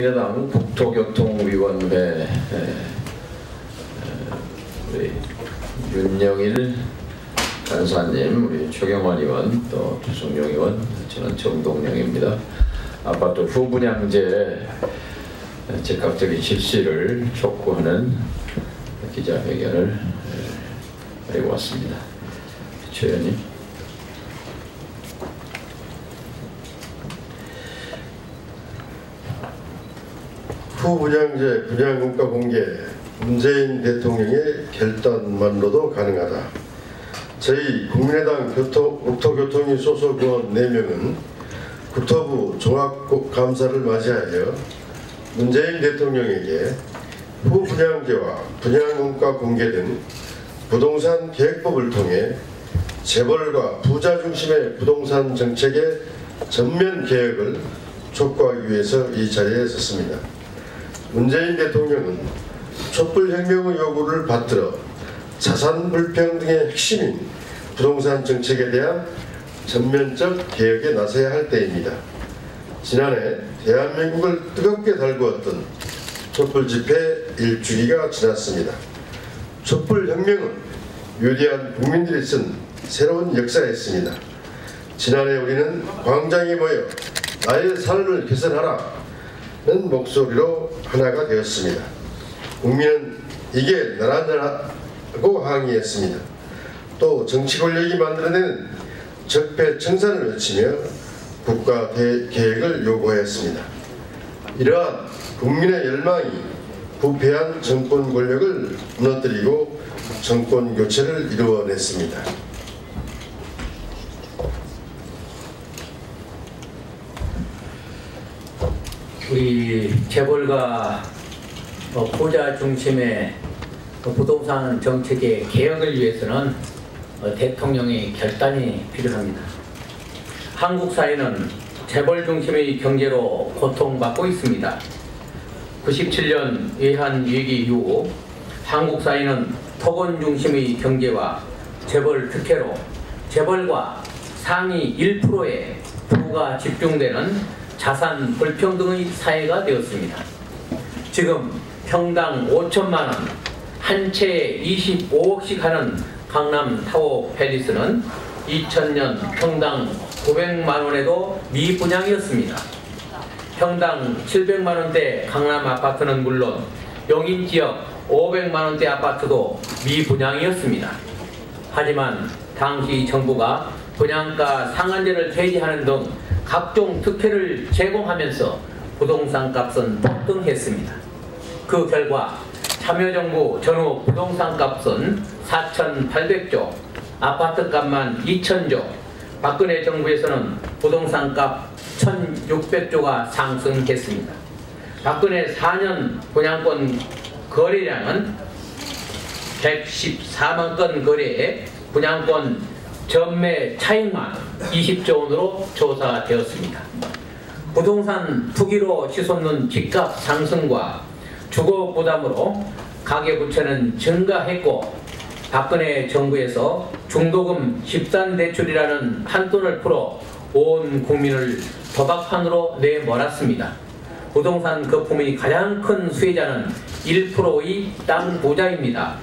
민주당 국토교통위원회 우리 윤영일 간사님, 우리 최경환 의원, 또 주성용 의원, 저는 정동영입니다. 아파트 후분양제 즉각적인 실시를 촉구하는 기자회견을 하려고 왔습니다. 최 의원님. 후분양제 분양공가 공개, 문재인 대통령의 결단만으로도 가능하다. 저희 국민의당 국토교통위 소속 의원 4명은 국토부 종합감사를 맞이하여 문재인 대통령에게 후분양제와 분양공가 공개 등 부동산 계획법을 통해 재벌과 부자 중심의 부동산 정책의 전면 개혁을 촉구하기 위해서 이 자리에 섰습니다. 문재인 대통령은 촛불혁명의 요구를 받들어 자산 불평등의 핵심인 부동산 정책에 대한 전면적 개혁에 나서야 할 때입니다. 지난해 대한민국을 뜨겁게 달구었던 촛불 집회 일주기가 지났습니다. 촛불혁명은 위대한 국민들이 쓴 새로운 역사였습니다. 지난해 우리는 광장에 모여 나의 삶을 개선하라 는 목소리로 하나가 되었습니다. 국민은 이게 나라냐고 항의했습니다. 또 정치 권력이 만들어낸 적폐청산을 외치며 국가 계획을 요구했습니다. 이러한 국민의 열망이 부패한 정권 권력을 무너뜨리고 정권 교체를 이루어냈습니다. 우리 재벌과 부자 중심의 부동산 정책의 개혁을 위해서는 대통령의 결단이 필요합니다. 한국 사회는 재벌 중심의 경제로 고통받고 있습니다. 97년 외환위기 이후 한국 사회는 토건 중심의 경제와 재벌 특혜로 재벌과 상위 1%의 부가 집중되는 자산 불평등의 사회가 되었습니다. 지금 평당 5천만원, 한 채에 25억씩 하는 강남 타워 팰리스는 2000년 평당 900만원에도 미분양이었습니다. 평당 700만원대 강남 아파트는 물론 용인지역 500만원대 아파트도 미분양이었습니다. 하지만 당시 정부가 분양가 상한제를 폐지하는 등 각종 특혜를 제공하면서 부동산 값은 폭등했습니다. 그 결과 참여정부 전후 부동산 값은 4,800조, 아파트 값만 2,000조, 박근혜 정부에서는 부동산 값 1,600조가 상승했습니다. 박근혜 4년 분양권 거래량은 114만 건 거래에 분양권 전매 차익만 20조 원으로 조사되었습니다. 부동산 투기로 치솟는 집값 상승과 주거 부담으로 가계부채는 증가했고 박근혜 정부에서 중도금 집단대출이라는 판돈을 풀어 온 국민을 도박판으로 내몰았습니다. 부동산 거품의 가장 큰 수혜자는 1%의 땅 부자입니다.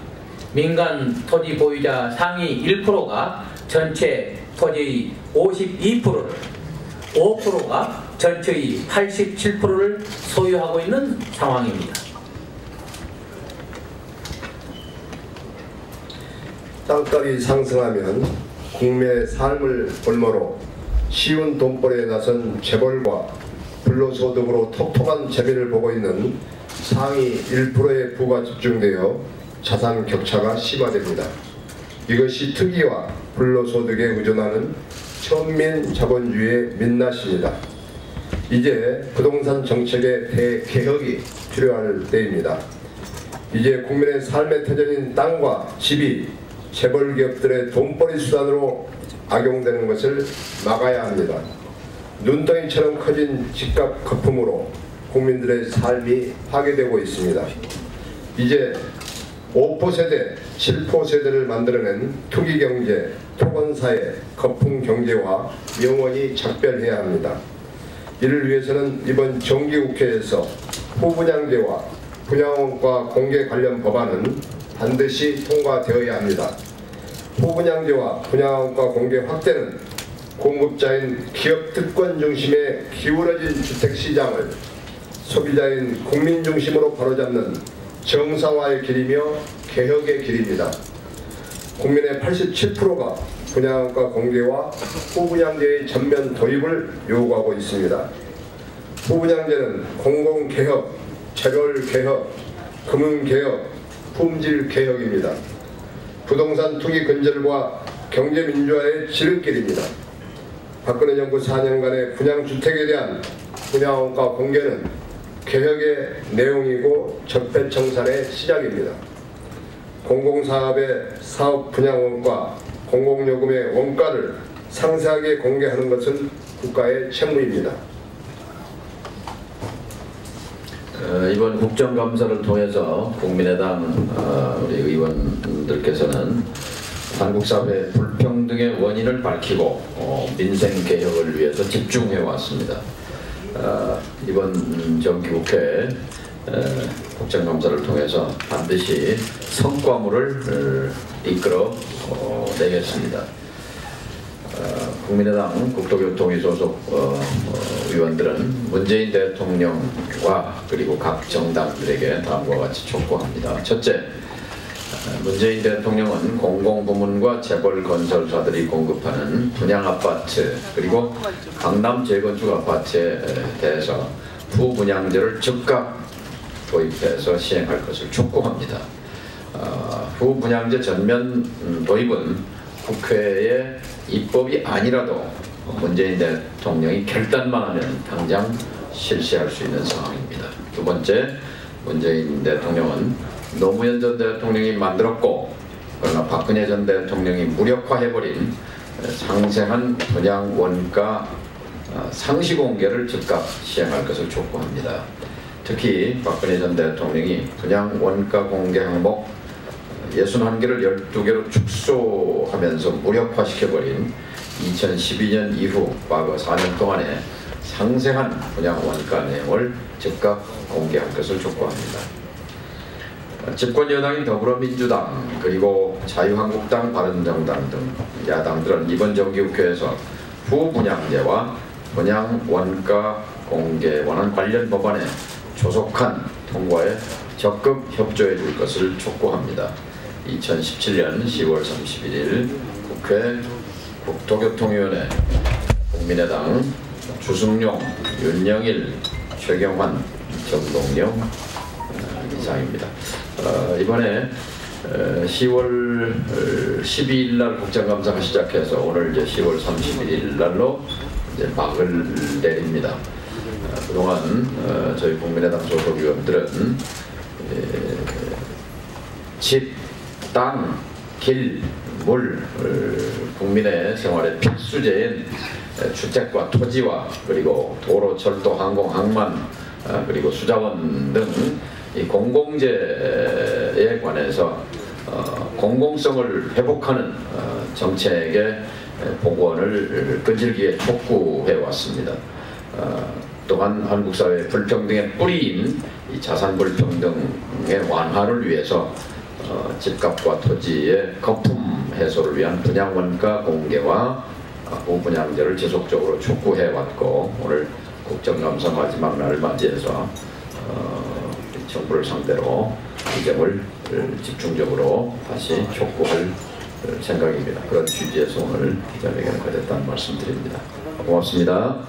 민간 토지 보유자 상위 1%가 전체 토지의 52%를, 5%가 전체의 87%를 소유하고 있는 상황입니다. 땅값이 상승하면 국민의 삶을 볼모로 쉬운 돈벌이에 나선 재벌과 불로소득으로 톡톡한 재미를 보고 있는 상위 1%의 부가 집중되어 자산 격차가 심화됩니다. 이것이 특위와 불로소득에 의존하는 천민 자본주의의 민낯입니다. 이제 부동산 정책의 대개혁이 필요할 때입니다. 이제 국민의 삶의 터전인 땅과 집이 재벌 기업들의 돈벌이 수단으로 악용되는 것을 막아야 합니다. 눈덩이처럼 커진 집값 거품으로 국민들의 삶이 파괴되고 있습니다. 이제 5%세대, 7%세대를 만들어낸 투기경제, 토건사회, 거품경제와 영원히 작별해야 합니다. 이를 위해서는 이번 정기국회에서 후분양제와 분양원가 공개 관련 법안은 반드시 통과되어야 합니다. 후분양제와 분양원가 공개 확대는 공급자인 기업 특권 중심의 기울어진 주택시장을 소비자인 국민 중심으로 바로잡는 정상화의 길이며 개혁의 길입니다. 국민의 87%가 분양원가 공개와 후분양제의 전면 도입을 요구하고 있습니다. 후분양제는 공공개혁, 재벌개혁, 금융개혁, 품질개혁입니다. 부동산 투기 근절과 경제민주화의 지름길입니다. 박근혜 정부 4년간의 분양주택에 대한 분양원가 공개는 개혁의 내용이고 적폐청산의 시작입니다. 공공사업의 사업 분양원가, 공공요금의 원가를 상세하게 공개하는 것은 국가의 책무입니다. 이번 국정감사를 통해서 국민의당 우리 의원들께서는 한국사회 불평등의 원인을 밝히고 민생개혁을 위해서 집중해 왔습니다. 이번 정기국회 국정감사를 통해서 반드시 성과물을 이끌어 내겠습니다. 국민의당 국토교통위 소속 의원들은 문재인 대통령과 그리고 각 정당들에게 다음과 같이 촉구합니다. 첫째, 문재인 대통령은 공공부문과 재벌 건설사들이 공급하는 분양아파트 그리고 강남 재건축 아파트에 대해서 후분양제를 즉각 도입해서 시행할 것을 촉구합니다. 후분양제 전면 도입은 국회의 입법이 아니라도 문재인 대통령이 결단만 하면 당장 실시할 수 있는 상황입니다. 두 번째, 문재인 대통령은 노무현 전 대통령이 만들었고 그러나 박근혜 전 대통령이 무력화해버린 상생한 분양 원가 상시 공개를 즉각 시행할 것을 촉구합니다. 특히 박근혜 전 대통령이 분양 원가 공개 항목 61개를 12개로 축소하면서 무력화시켜버린 2012년 이후 과거 4년 동안의 상생한 분양 원가 내용을 즉각 공개할 것을 촉구합니다. 집권여당인 더불어민주당 그리고 자유한국당, 바른정당 등 야당들은 이번 정기국회에서 후분양제와 분양 원가 공개에 관한 관련 법안의 조속한 통과에 적극 협조해 줄 것을 촉구합니다. 2017년 10월 31일 국회 국토교통위원회 국민의당 주승용, 윤영일, 최경환, 정동영 이상입니다. 이번에 10월 12일 날 국정감사가 시작해서 오늘 이제 10월 31일 날로 이제 막을 내립니다. 그동안 저희 국민의당 소속 의원들은 집, 땅, 길, 물, 국민의 생활의 필수제인 주택과 토지와 그리고 도로, 철도, 항공, 항만 그리고 수자원 등 이 공공재에 관해서 공공성을 회복하는 정책의 복원을 끈질기게 촉구해 왔습니다. 또한 한국 사회 불평등의 뿌리인 이 자산 불평등의 완화를 위해서 집값과 토지의 거품 해소를 위한 분양원가 공개와 후분양제를 지속적으로 촉구해 왔고 오늘 국정감사 마지막 날을 맞이해서 정부를 상대로 이 점을 집중적으로 다시 촉구할 생각입니다. 그런 취지에서 오늘 기자회견을 가졌다는 말씀드립니다. 고맙습니다.